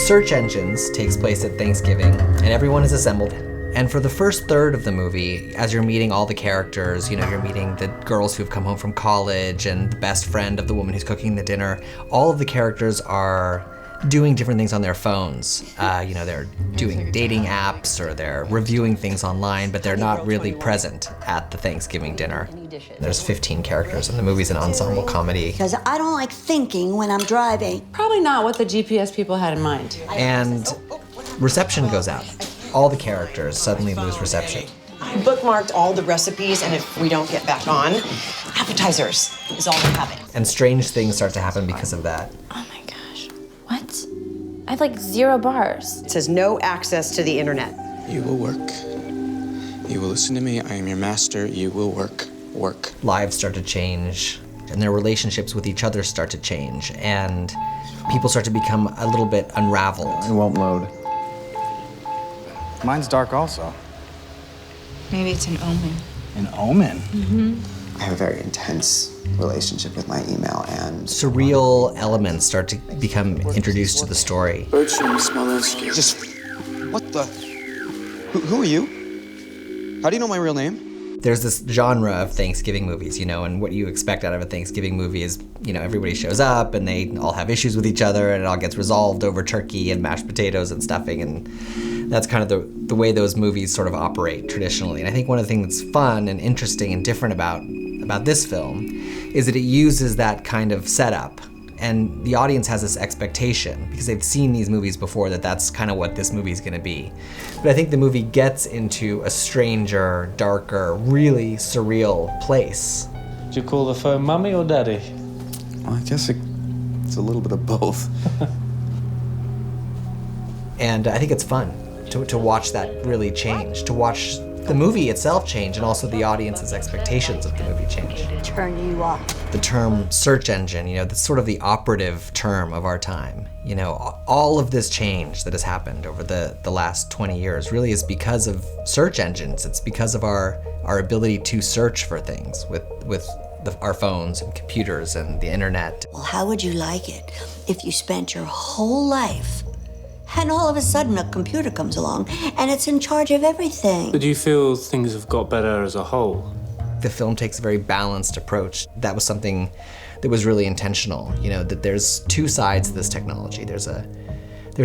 Search Engines takes place at Thanksgiving, and everyone is assembled. And for the first third of the movie, as you're meeting all the characters, you're meeting the girls who've come home from college and the best friend of the woman who's cooking the dinner, all of the characters are doing different things on their phones. They're doing dating apps or they're reviewing things online, but they're not really present at the Thanksgiving dinner. There's 15 characters, and the movie's an ensemble comedy. Because I don't like thinking when I'm driving. Probably not what the GPS people had in mind. And reception goes out. All the characters suddenly lose reception. I bookmarked all the recipes, and if we don't get back on, appetizers is all we're having. And strange things start to happen because of that. Oh my gosh. What? I have like 0 bars. It says no access to the internet. You will work. You will listen to me. I am your master. You will work. Work. Lives start to change, and their relationships with each other start to change, and people start to become a little bit unraveled. It won't load. Mine's dark also. Maybe it's an omen. An omen? Mm-hmm. I have a very intense relationship with my email, and surreal elements start to become introduced to the story. Just, what the? Who are you? How do you know my real name? There's this genre of Thanksgiving movies, and what you expect out of a Thanksgiving movie is, everybody shows up and they all have issues with each other and it all gets resolved over turkey and mashed potatoes and stuffing, and that's kind of the way those movies sort of operate traditionally. And I think one of the things that's fun and interesting and different about this film is that it uses that kind of setup, and the audience has this expectation because they've seen these movies before that that's kind of what this movie is going to be. But I think the movie gets into a stranger, darker, really surreal place. Do you call the phone mummy or daddy? Well, I guess it's a little bit of both. And I think it's fun to watch that really change, to watch the movie itself change, and also the audience's expectations of the movie change. Turn you off. The term search engine, that's sort of the operative term of our time. All of this change that has happened over the last 20 years really is because of search engines. It's because of our ability to search for things with our phones and computers and the internet. Well, how would you like it if you spent your whole life and all of a sudden a computer comes along and it's in charge of everything? Do you feel things have got better as a whole? The film takes a very balanced approach. That was something that was really intentional, that there's two sides to this technology. There's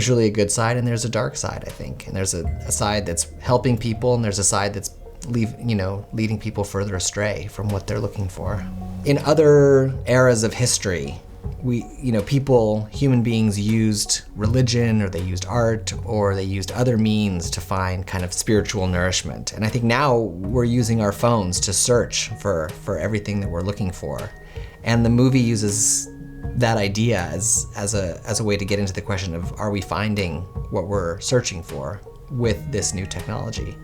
really a good side and there's a dark side, I think. And there's a side that's helping people, and there's a side that's leading people further astray from what they're looking for. In other eras of history, human beings used religion, or they used art, or they used other means to find kind of spiritual nourishment. And I think now we're using our phones to search for everything that we're looking for. And the movie uses that idea as a way to get into the question of, are we finding what we're searching for with this new technology?